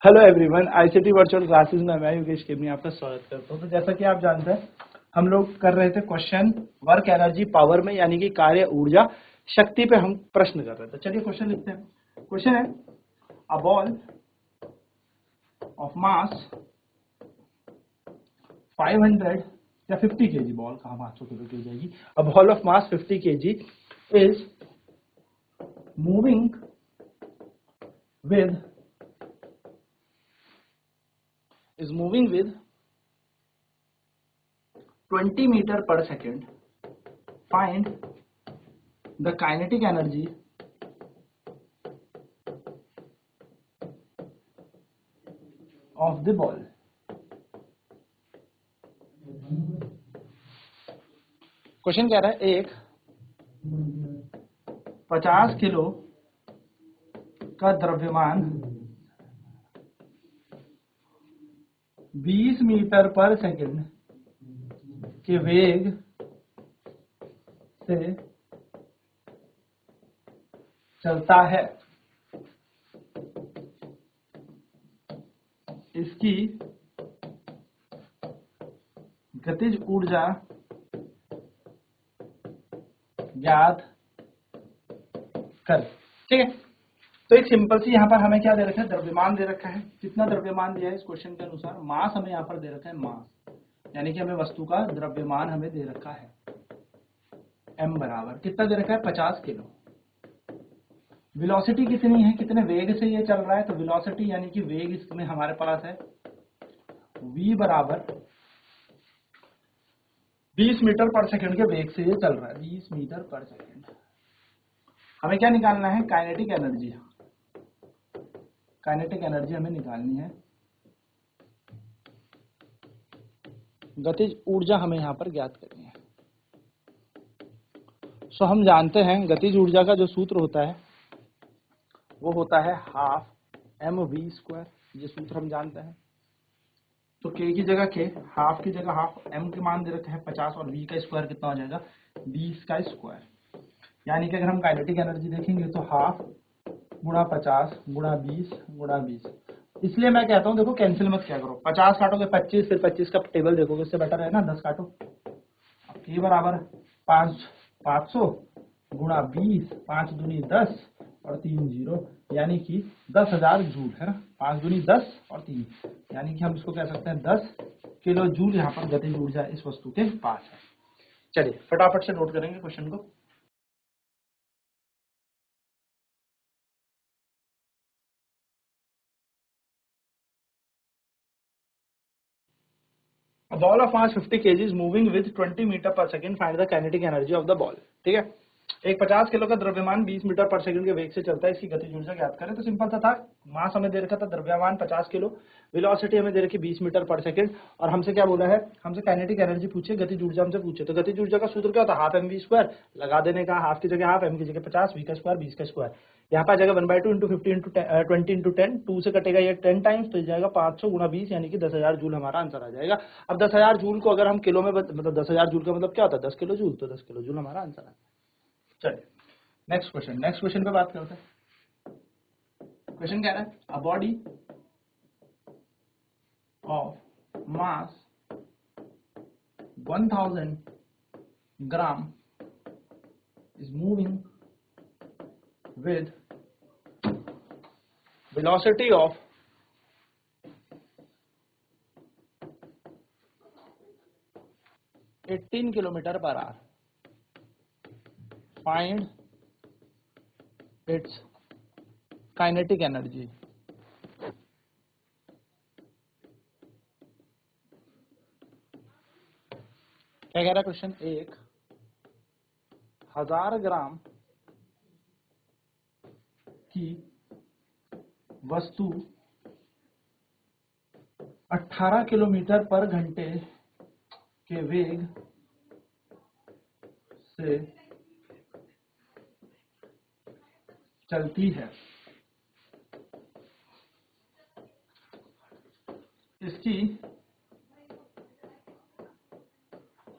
Hello everyone, ICT virtual classes में मैं योगेश केमनी आपका स्वागत करता हूं। तो जैसा कि आप जानते हैं, हम लोग कर रहे थे क्वेश्चन वर्क एनर्जी पावर में, यानी कि कार्य ऊर्जा शक्ति पे हम प्रश्न कर रहे थे। चलिए क्वेश्चन लिखते हैं। क्वेश्चन है अ बॉल ऑफ मास 500 या 50 केजी, बॉल कहाँ 500 किलो की हो जाएगी। A ball of mass 50 KG is moving with 20 meter per second. Find the kinetic energy of the ball. Question कह रहा है एक 50 किलो का द्रव्यमान 20 मीटर पर सेकंड के वेग से चलता है। इसकी गतिज ऊर्जा ज्ञात कर। ठीक है, तो एक सिंपल सी यहाँ पर हमें क्या दे रखा है, द्रव्यमान दे रखा है। कितना द्रव्यमान दिया है इस क्वेश्चन के अनुसार? मास हमें यहाँ पर दे रखा है, मास यानी कि हमें वस्तु का द्रव्यमान हमें दे रखा है m बराबर कितना दे रखा है, 50 किलो। वेलोसिटी कितनी है, कितने वेग से ये चल रहा है? तो वेलोसिटी यानी कि वेग इसमें हमारे पास है v बराबर 20 मीटर पर सेकंड के वेग से ये चल रहा है, 20 मीटर पर सेकंड। हमें क्या निकालना है, काइनेटिक एनर्जी। काइनेटिक एनर्जी हमें निकालनी है, गतिज ऊर्जा हमें यहाँ पर ज्ञात करनी है। सो हम जानते हैं गतिज ऊर्जा का जो सूत्र होता है वो होता है हाफ mv²। ये सूत्र हम जानते हैं। तो k की जगह k, हाफ की जगह हाफ, m के मान दे रखे हैं 50 और v का स्क्वायर कितना हो जाएगा, 20 का स्क्वायर। यानी कि अगर हम काइनेटिक एनर्जी देखेंगे तो हाफ गुणा 50 गुणा 20 गुणा 20। इसलिए मैं कहता हूँ देखो, कैंसिल मत क्या करो, 50 काटोगे 25, फिर 25 का टेबल देखोगे, इससे बेटर है ना 10 काटो। k बराबर 500 गुणा 20, 5 दूनी 10 और 3 0, यानी कि 10,000 जूल है ना। 5 दूनी 10 और 3, यानी कि हम इसको कह सकते हैं 10 किलो जूल यहाँ पर गतिज ऊर्जा इस वस्तु के पास है। चलिए फटाफट से नोट करेंगे क्वेश्चन को। A ball of mass 50 kg is moving with 20 metre पर second, find the kinetic energy of the ball. ठीक है, एक 50 किलो का द्रव्यमान 20 मीटर पर सेकंड के वेग से चलता है, इसकी गतिज ऊर्जा ज्ञात करें। तो सिंपल सा था, मास हमें दे रखा था द्रव्यमान 50 किलो, वेलोसिटी हमें दे रखी 20 मीटर पर सेकंड, और हमसे क्या बोला है, हमसे काइनेटिक एनर्जी पूछे, गतिज ऊर्जा हमसे पूछे। तो गतिज ऊर्जा का सूत्र क्या होता है, हाफ mv²। लगा देने का, हाफ की जगह हाफ, m की जगह 50, v का स्क्वायर 20 का स्क्वायर। यहाँ पर आ जाएगा 1/2 इंटू 50 इंटू 20 इंटू 10, 2 से कटेगा ये 10 टाइम्स, तो जाएगा 500 गुणा 20, यानी कि 10,000 जूल हमारा आंसर आ जाएगा। अब 10,000 जूल को अगर हम किलो में मतलब 10,000 जूल का मतलब क्या होता है, 10 किलो जूल, तो 10 किलो जूल हमारा आंसर है। चलिए नेक्स्ट क्वेश्चन पे बात करते हैं। क्वेश्चन कह रहा है a body of mass 1000 gram is moving with velocity of 18 kilometre per hour. Find its kinetic energy. क्या कह रहा है क्वेश्चन, 1000 ग्राम की वस्तु 18 किलोमीटर पर घंटे के वेग से चलती है। इसकी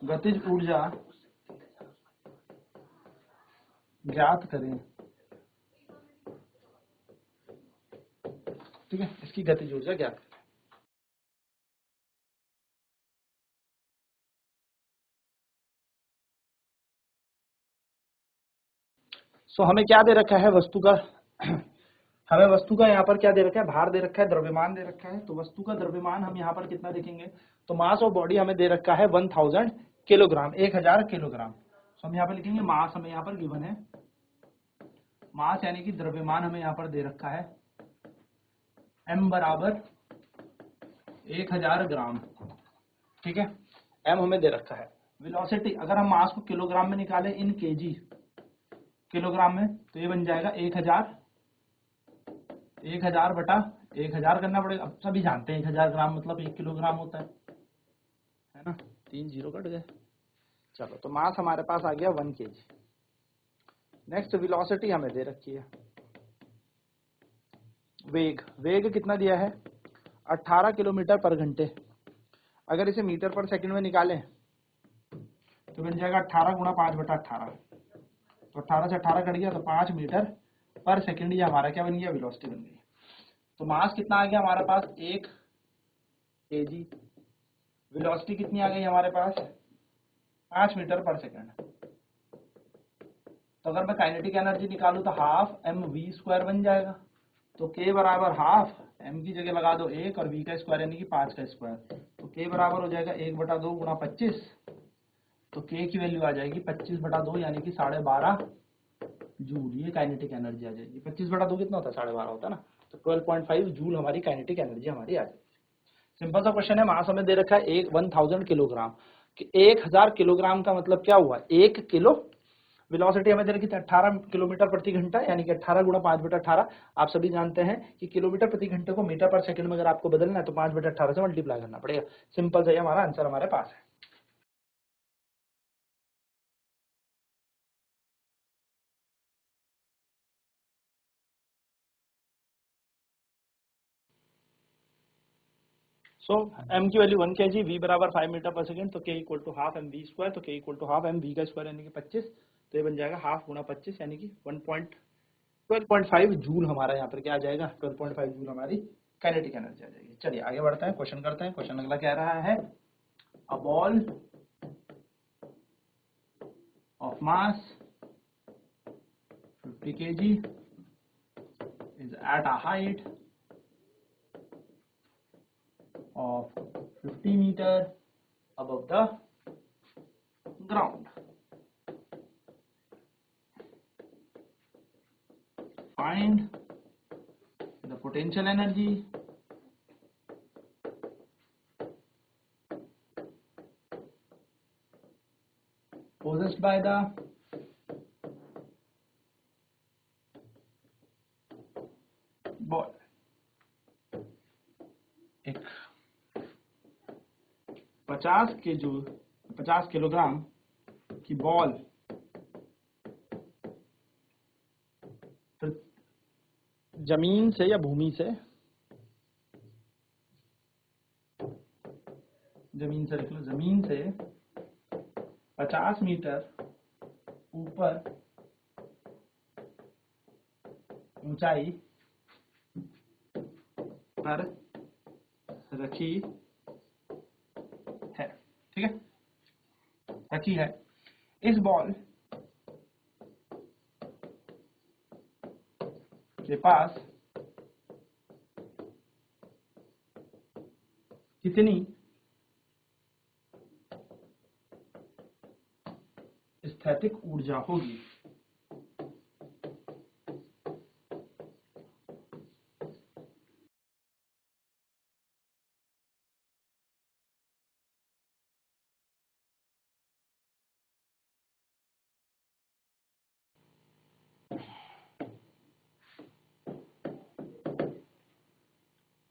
गतिज ऊर्जा ज्ञात करें। ठीक है, इसकी गतिज ऊर्जा ज्ञात करें। सो हमें क्या दे रखा है वस्तु का हमें वस्तु का यहाँ पर क्या दे रखा है, भार दे रखा है, द्रव्यमान दे रखा है। तो वस्तु का द्रव्यमान हम यहाँ पर कितना देखेंगे, तो मास ऑफ बॉडी हमें दे रखा है 1000 किलोग्राम, 1000 किलोग्राम। तो हम यहाँ पर लिखेंगे मास हमें यहाँ पर गिवन है, मास यानी कि द्रव्यमान हमें यहाँ पर दे रखा है m बराबर 1000 ग्राम। ठीक है, m हमें दे रखा है। वेलोसिटी अगर हम मास को किलोग्राम में निकालें इन केजी किलोग्राम में, तो ये बन जाएगा 1000 बटा 1000 करना पड़ेगा। अब सभी जानते हैं 1000 ग्राम मतलब 1 किलोग्राम होता है ना, 3 जीरो कट गए। चलो, तो मास हमारे पास आ गया 1 केजी। नेक्स्ट वेलोसिटी हमें दे रखी है। वेग कितना दिया है, 18 किलोमीटर पर घंटे। अगर इसे मीटर पर सेकंड में निकालें तो बन जाएगा 18 गुणा 5 बटा 18। तो 18 से 18 कट गया, तो 5 मीटर पर सेकंड ये हमारा क्या बन गया, वेलोसिटी बन गई। तो मास कितना आ गया हमारे पास, 1 केजी। वेलोसिटी कितनी आ गई हमारे पास, 5 मीटर पर सेकंड। तो अगर मैं काइनेटिक एनर्जी निकालूं तो हाफ mv² बन जाएगा। तो k बराबर हाफ, m की जगह लगा दो 1 और v का स्क्वायर यानी कि 5 का स्क्वायर। तो k बराबर हो जाएगा 1/2 गुणा 25। तो k की वैल्यू आ जाएगी 25/2 यानी कि 12.5 जूल। ये काइनेटिक एनर्जी आ जाएगी। 25/2 कितना होता है, 12.5 होता है ना। तो 12.5 जूल हमारी काइनेटिक एनर्जी हमारी आ जाएगी। सिंपल सा क्वेश्चन है। मास हमें दे रखा है 1000 किलोग्राम। 1000 किलोग्राम का मतलब क्या हुआ, 1 किलो। वेलोसिटी हमें दे रखी थी 18 किलोमीटर प्रति घंटा, यानी कि 18 गुणा 5 बटा 18। आप सभी जानते हैं कि किलोमीटर प्रति घंटे को मीटर पर सेकंड में अगर आपको बदलना है तो 5 बटा 18 से मल्टीप्लाई करना पड़ेगा। सिंपल सा, हमारा आंसर हमारे पास है। सो m की वैल्यू 1 kg, v बराबर 5 मीटर पर सेकंड, तो k equal to half mv square. तो k equal to half mv का स्क्वायर यानी कि 25। तो ये बन जाएगा हाफ गुणा 25 यानी कि 12.5 जूल। हमारा यहाँ पर क्या आ जाएगा, 12.5 जूल हमारी काइनेटिक एनर्जी आ जाएगी। चलिए आगे बढ़ते हैं, क्वेश्चन करते हैं। क्वेश्चन अगला कह रहा है, a ball of mass 50 kg is at a height of 50 meter above the ground. Find the potential energy possessed by the ball. एक 50 किलोग्राम की बॉल जमीन से या भूमि से, जमीन से लिख लो, जमीन से 50 मीटर ऊपर ऊंचाई पर रखी है। ठीक है, रखी है। इस बॉल के पास कितनी स्थैतिक ऊर्जा होगी।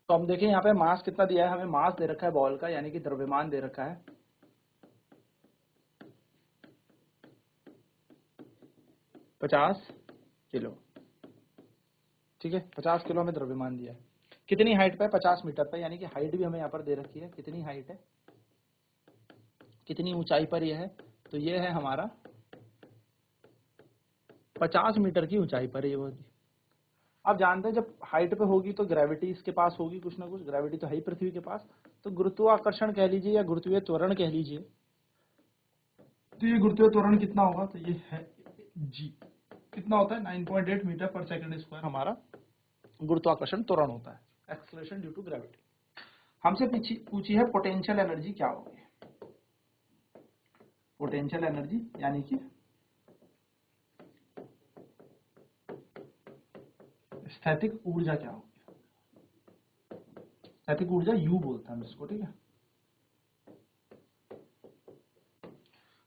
तो हम देखें यहाँ पे मास कितना दिया है, हमें मास दे रखा है बॉल का, यानी कि द्रव्यमान दे रखा है 50 किलो। ठीक है, 50 किलो हमें द्रव्यमान दिया है। कितनी हाइट पे, 50 मीटर पे, यानी कि हाइट भी हमें यहाँ पर दे रखी है। कितनी हाइट है, कितनी ऊंचाई पर यह है, तो ये है हमारा 50 मीटर की ऊंचाई पर ये वो। आप जानते हैं जब हाइट पे होगी तो ग्रेविटी इसके पास होगी, कुछ ना कुछ ग्रेविटी तो है ही पृथ्वी के पास, तो गुरुत्वाकर्षण कह लीजिए या गुरुत्वीय त्वरण कह लीजिए। तो ये गुरुत्वीय त्वरण कितना होगा, तो ये है जी, कितना होता है 9.8 मीटर पर सेकंड स्क्वायर हमारा गुरुत्वाकर्षण त्वरण होता है, एक्सेलरेशन ड्यू टू ग्रेविटी। हमसे पूछी है पोटेंशियल एनर्जी क्या होगी, पोटेंशियल एनर्जी यानी कि स्थैतिक ऊर्जा क्या होगी, स्थैतिक ऊर्जा U बोलते हैं हम इसको, ठीक है।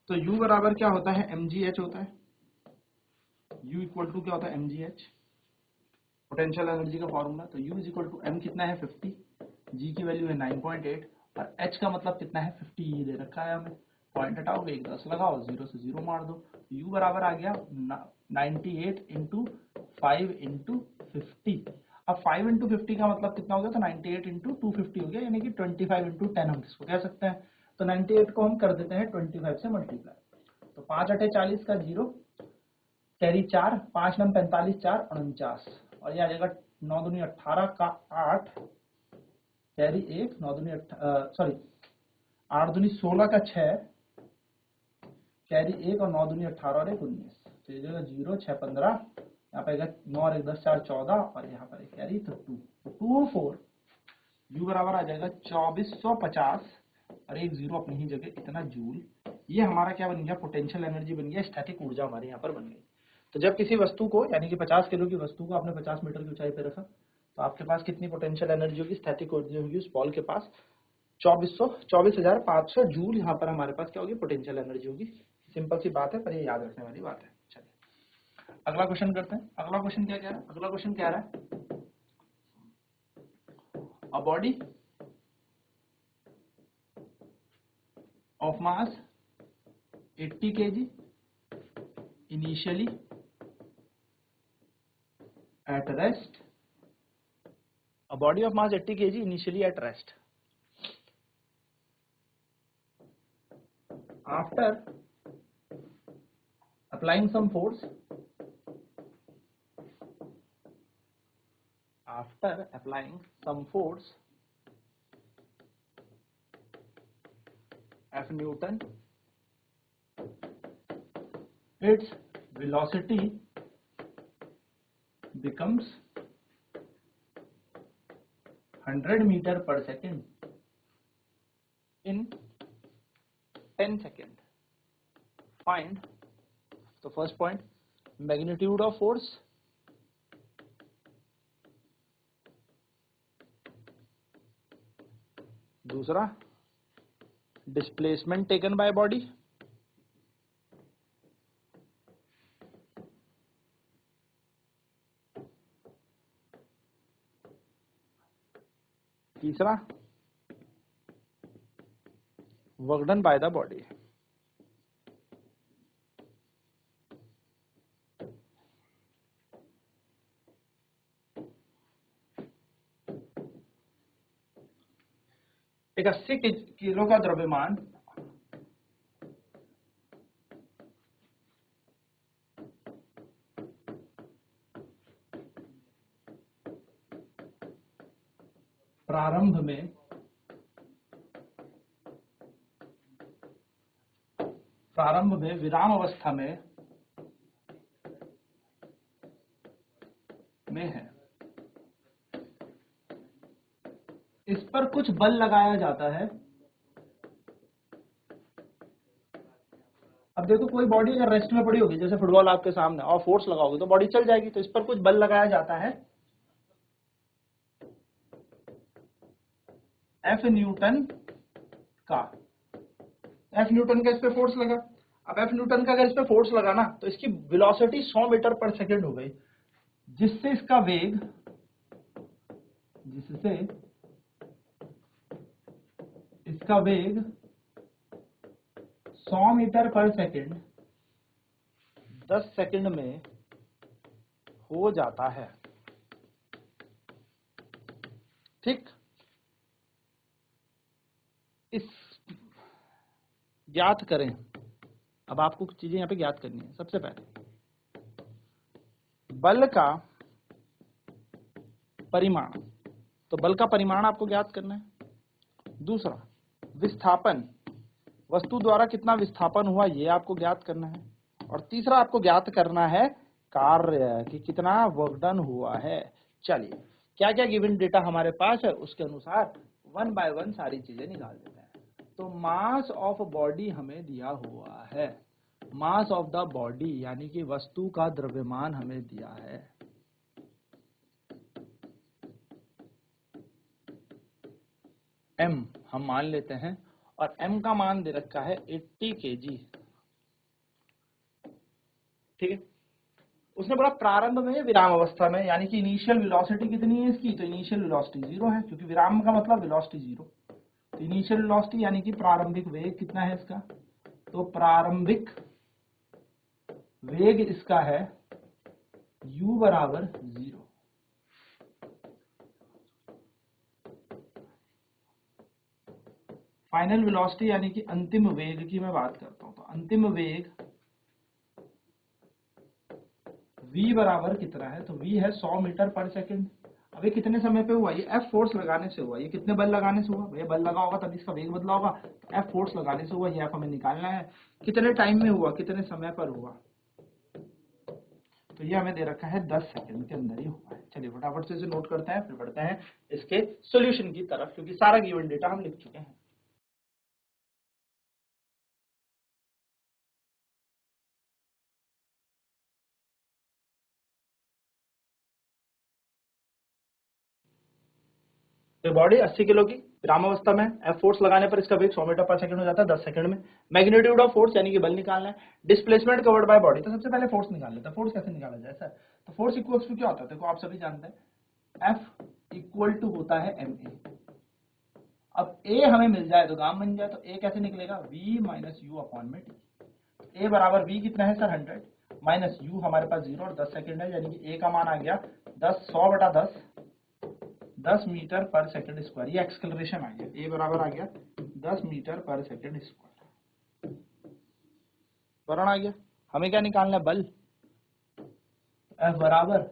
तो U बराबर क्या होता है, mgh होता है, U इक्वल टू क्या होता है mgh, पोटेंशियल एनर्जी का फॉर्मूला। तो U is equal to m कितना है 50, G की वैल्यू है 9.8 और H का मतलब कितना है 50, ये दे रखा है हमें। पॉइंट हटाओगे 1 10 लगाओ, 0 से 0 मार दो, U बराबर आ गया 98 इंटू 5 इंटू 50। अब 5 इंटू 50 का मतलब कितना हो गया, तो 98 इंटू 250 हो गया, यानी कि 25 इंटू 10 हम इसको कह सकते हैं। तो 98 को हम कर देते हैं 25 से मल्टीप्लाई, तो 5 8 40 का 0, कैरी 4, 5 9 45, 4 49, और ये आ जाएगा 9 दूनी 18 का 8, कैरी 1, 9 दूनी सॉरी 8 दूनी 16 का 6, कैरी 1 और 9 दूनी 18 और 1 19, तो ये जगह 0 6 15, यहाँ पर 9 और 1 10 4 14, और यहाँ पर एक कैरी तो 2 4, U बराबर आ जाएगा 2450 और एक 0 अपनी ही जगह, इतना जूल। ये हमारा क्या बन गया, पोटेंशियल एनर्जी बन गया, स्टैटिक ऊर्जा हमारे यहाँ पर बन गई। तो जब किसी वस्तु को यानी कि 50 किलो की वस्तु को आपने 50 मीटर की ऊंचाई पे रखा, तो आपके पास कितनी पोटेंशियल एनर्जी होगी, स्थैतिक ऊर्जा होगी उस बॉल के पास 24,500 जूल। यहाँ पर हमारे पास क्या होगी, पोटेंशियल एनर्जी होगी। सिंपल सी बात है, पर ये याद रखने वाली बात है। चलिए अगला क्वेश्चन करते हैं। अगला क्वेश्चन क्या कह रहा है, अगला क्वेश्चन कह रहा है a body of mass 80 kg initially at rest, a body of mass 80 kg initially at rest, after applying some force, F Newton, its velocity becomes 100 meter per second in 10 seconds. Find the first point, magnitude of force, दूसरा displacement taken by body, तीसरा work done by the body। एक 80 kilo का द्रव्यमान प्रारंभ में विराम अवस्था में है, इस पर कुछ बल लगाया जाता है। अब देखो कोई बॉडी अगर रेस्ट में पड़ी होगी, जैसे फुटबॉल आपके सामने, और फोर्स लगाओगे तो बॉडी चल जाएगी, तो इस पर कुछ बल लगाया जाता है F न्यूटन का। F न्यूटन का इस पे फोर्स लगा। अब F न्यूटन का अगर इस पे फोर्स लगा ना, तो इसकी वेलोसिटी 100 मीटर पर सेकंड हो गई, जिससे इसका वेग 100 मीटर पर सेकंड 10 सेकंड में हो जाता है। ठीक, इस ज्ञात करें। अब आपको कुछ चीजें यहाँ पे ज्ञात करनी है। सबसे पहले बल का परिमाण, तो बल का परिमाण आपको ज्ञात करना है। दूसरा विस्थापन, वस्तु द्वारा कितना विस्थापन हुआ ये आपको ज्ञात करना है। और तीसरा आपको ज्ञात करना है कार्य कि कितना वर्क डन हुआ है। चलिए क्या क्या गिवन डेटा हमारे पास है उसके अनुसार वन बाय वन सारी चीजें निकाल देते हैं। तो मास ऑफ बॉडी हमें दिया हुआ है, मास ऑफ द बॉडी यानी कि वस्तु का द्रव्यमान हमें दिया है। m हम मान लेते हैं और m का मान दे रखा है 80 kg। ठीक है, उसने बोला प्रारंभ में विराम अवस्था में, यानी कि इनिशियल वेलोसिटी कितनी है इसकी, तो इनिशियल वेलोसिटी 0 है, क्योंकि विराम का मतलब वेलोसिटी 0। तो इनिशियल वेलोसिटी यानी कि प्रारंभिक वेग कितना है इसका, तो प्रारंभिक वेग इसका है u बराबर 0। फाइनल वेलोसिटी यानी कि अंतिम वेग की मैं बात करता हूं, तो अंतिम वेग v बराबर कितना है, तो v है 100 मीटर पर सेकंड। अब ये कितने समय पे हुआ, ये F फोर्स लगाने से हुआ। ये कितने बल लगाने से हुआ, भैया बल लगा होगा तभी इसका वेग बदला होगा, तो F फोर्स लगाने से हुआ। ये F हमें निकालना है, कितने टाइम में हुआ, कितने समय पर हुआ, तो ये हमें दे रखा है 10 सेकंड के अंदर ही हुआ है। चलिए फटाफट से इसे नोट करते हैं, फिर बढ़ते हैं इसके सोल्यूशन की तरफ, क्योंकि सारा गिवन डेटा हम लिख चुके हैं। तो बॉडी 80 किलो की विराम अवस्था में, एफ फोर्स लगाने पर इसका वेग 100 मीटर पर सेकंड हो जाता है 10 सेकंड में। मैग्नीट्यूड ऑफ फोर्स यानी कि बल निकालना है। डिस्प्लेसमेंट कवर्ड बाय बॉडी, तो सबसे पहले फोर्स निकाल लेते हैं। फोर्स कैसे निकाला जाए सर, तो फोर्स इक्वल्स टू क्या होता है, देखो आप सभी जानते हैं एफ इक्वल टू होता है एम ए। अब ए हमें मिल जाए तो काम बन जाए, तो ए कैसे निकलेगा, वी माइनस यू अपॉन में टी। ए बराबर वी कितना है सर 100 माइनस यू हमारे पास 0 और 10 सेकंड है, यानी कि ए का मान आ गया 10 मीटर पर सेकंड स्क्वायर। ये एक्सेलरेशन आ गया, ए बराबर आ गया 10 मीटर पर सेकंड स्क्वायर। त्वरण आ गया। हमें क्या निकालना है, बल। एफ बराबर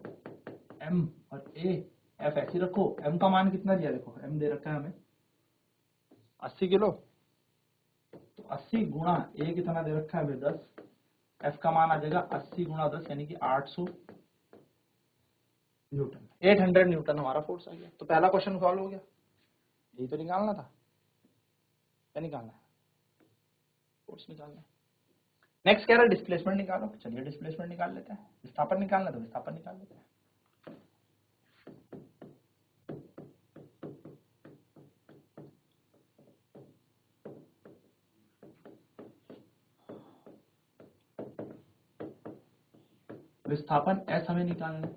एम और ए, एफ ऐसे रखो, एम का मान कितना दिया, देखो एम दे रखा है हमें 80 किलो, तो 80 गुणा ए कितना दे रखा है हमें 10, एफ का मान आ जाएगा 80 गुणा 10 यानी कि 800 न्यूटन, 800 न्यूटन हमारा फोर्स आ गया। तो पहला क्वेश्चन सॉल्व हो गया, यही तो निकालना था। क्या निकालना है, फोर्स निकालना है। नेक्स्ट कह रहा है डिस्प्लेसमेंट निकालो, चलिए डिस्प्लेसमेंट निकाल लेते हैं। विस्थापन निकालना तो विस्थापन निकाल लेते हैं। विस्थापन एस हमें निकालना है,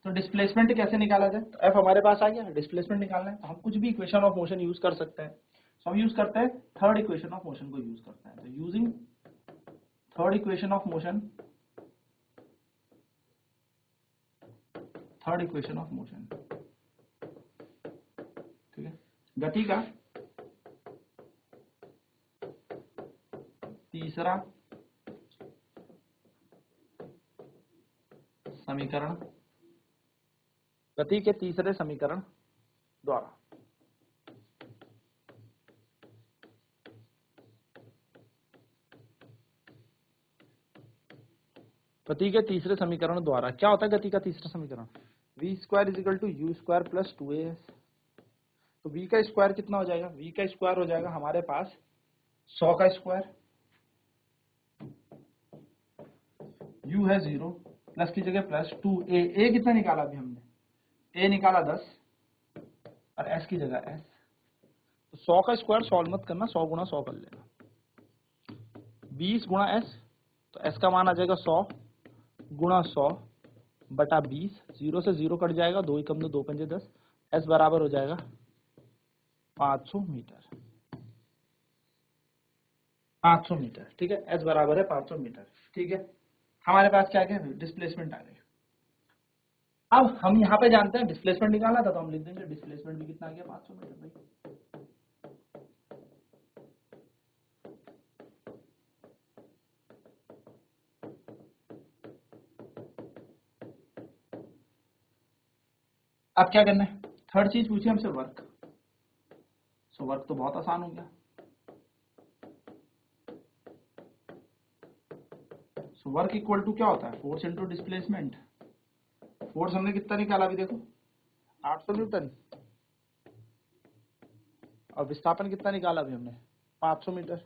तो डिस्प्लेसमेंट कैसे निकाला जाए, तो एफ हमारे पास आ गया, डिस्प्लेसमेंट निकालना है, तो हम कुछ भी इक्वेशन ऑफ मोशन यूज कर सकते हैं। तो हम यूज करते हैं थर्ड इक्वेशन ऑफ मोशन को यूज करते हैं। तो using third equation of motion, third equation of motion, ठीक है, गति का तीसरा समीकरण, गति के तीसरे समीकरण द्वारा गति के तीसरे समीकरण द्वारा क्या होता है, गति का तीसरा समीकरण v square is equal to u square plus 2as। तो v का स्क्वायर कितना हो जाएगा, v का स्क्वायर हो जाएगा हमारे पास 100 का स्क्वायर, u है 0, प्लस की जगह प्लस 2a, a कितना निकाला अभी हमने, a निकाला 10 और s की जगह s। तो 100 का स्क्वायर सॉल्व मत करना, 100 गुणा 100 कर लेना, 20 गुणा s, तो s का मान आ जाएगा 100 गुणा 100 बटा 20, 0 से 0 कट जाएगा, 2 ही कम 2, 2 पंजे 10, s बराबर हो जाएगा 500 मीटर, 500 मीटर, ठीक है, s बराबर है 500 मीटर, ठीक है। हमारे पास क्या क्या डिस्प्लेसमेंट आ गई। अब हम यहाँ पे जानते हैं डिस्प्लेसमेंट निकालना था, तो हम लिख देंगे डिस्प्लेसमेंट भी कितना आ गया 500 मीटर भाई। अब क्या करना है, थर्ड चीज पूछी हमसे वर्क। सो वर्क तो बहुत आसान हो गया। सो वर्क इक्वल टू क्या होता है, फोर्स इंटू डिस्प्लेसमेंट। फोर्स हमने कितना निकाला अभी देखो 800 न्यूटन, और विस्थापन कितना निकाला अभी हमने 500 मीटर।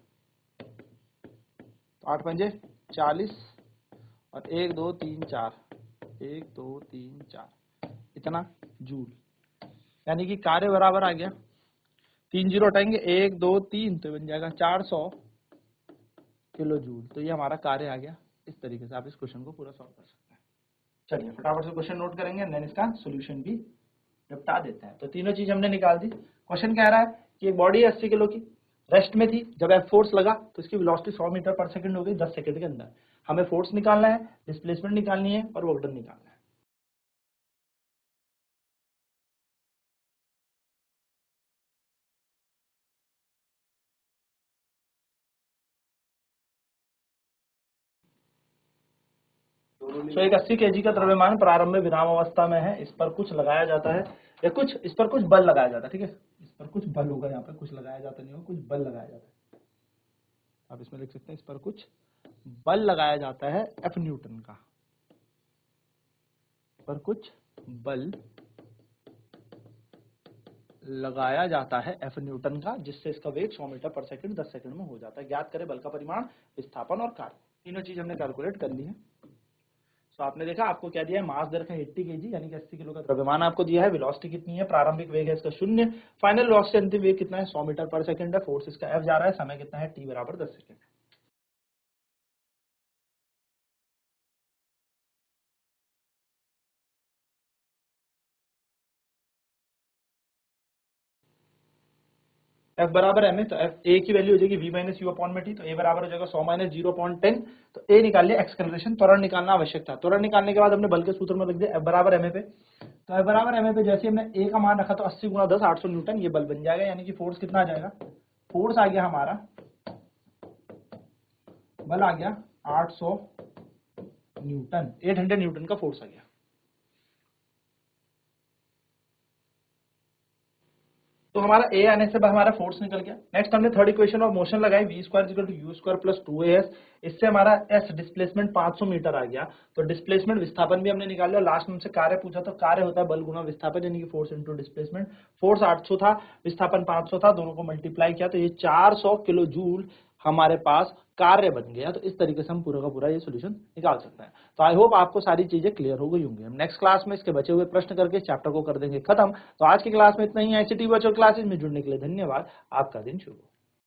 तो 8 पंजे 40 और 1 2 3 4, 1 2 3 4 इतना जूल, यानी कि कार्य बराबर आ गया, 3 जीरो हटाएंगे 1 2 3 तो बन जाएगा 400 किलो जूल। तो ये हमारा कार्य आ गया। इस तरीके से आप इस क्वेश्चन को पूरा सॉल्व कर सकते हैं। चलिए फटाफट से क्वेश्चन नोट करेंगे, देन इसका सोल्यूशन भी निपटा देते हैं। तो तीनों चीज हमने निकाल दी। क्वेश्चन कह रहा है कि एक बॉडी 80 किलो की रेस्ट में थी, जब एफ फोर्स लगा तो इसकी वेलोसिटी 100 मीटर पर सेकंड हो गई 10 सेकंड के अंदर। हमें फोर्स निकालना है, डिस्प्लेसमेंट निकालनी है और वर्क डन निकालना है। तो एक 80 केजी का द्रव्यमान प्रारंभ में विराम अवस्था में है, इस पर कुछ लगाया जाता है या कुछ इस पर कुछ बल लगाया जाता है, ठीक है, इस पर कुछ बल होगा, यहाँ पे कुछ लगाया जाता नहीं होगा, कुछ बल लगाया जाता है। आप इसमें लिख सकते हैं इस पर कुछ बल लगाया जाता है एफ न्यूटन का, पर कुछ बल लगाया जाता है एफ न्यूटन का, जिससे इसका वेग 100 मीटर पर सेकंड 10 सेकंड में हो जाता है। ज्ञात करें बल का परिमाण, विस्थापन और कार्य। तीनों चीज हमने कैलकुलेट कर ली है। तो आपने देखा आपको क्या दिया है, मास दे रखा है 80 केजी, यानी कि 80 किलो का द्रव्यमान आपको दिया है। वेलोसिटी कितनी है, प्रारंभिक वेग है इसका 0, फाइनल वेलोसिटी अंतिम वेग कितना है 100 मीटर पर सेकंड है। फोर्स इसका एफ जा रहा है, समय कितना है टी बराबर 10 सेकंड। एफ बराबर एम है, तो एफ ए की वैल्यू हो जाएगी वी माइनस यू अपॉन में टी, तो ए बराबर हो जाएगा 100 माइनस 0.10। तो ए निकाल लिया, एक्सेलरेशन त्वरण निकालना आवश्यक था। त्वरण निकालने के बाद हमने बल के सूत्र में लिख दिया एफ बराबर एम ए पे। तो एफ बराबर एम ए पे जैसे हमने ए का मान रखा तो 80 गुणा 10 800 न्यूटन ये बल बन जाएगा, यानी कि फोर्स कितना आ जाएगा, फोर्स आ गया हमारा, बल आ गया 800 न्यूटन, 800 न्यूटन का फोर्स आ गया। तो हमारा ए आने से हमारा फोर्स निकल गया। नेक्स्ट हमने थर्ड इक्वेशन ऑफ मोशन लगाई, v square equal to u square plus 2as। इससे हमारा एस डिस्प्लेसमेंट 500 मीटर आ गया। तो डिस्प्लेसमेंट विस्थापन भी हमने निकाल लिया। लास्ट में हमसे कार्य पूछा, तो कार्य होता है बल गुना विस्थापन, यानी कि फोर्स इनटू डिस्प्लेसमेंट। फोर्स 800 था, विस्थापन 500 था, दोनों को मल्टीप्लाई किया तो ये 400 किलो जूल हमारे पास कार्य बन गया। तो इस तरीके से हम पूरा का पूरा ये सोल्यूशन निकाल सकते हैं। तो आई होप आपको सारी चीजें क्लियर हो गई होंगी। हम नेक्स्ट क्लास में इसके बचे हुए प्रश्न करके चैप्टर को कर देंगे खत्म। तो आज की क्लास में इतना ही। ICT वर्चुअल क्लासेस में जुड़ने के लिए धन्यवाद। आपका दिन शुभ हो।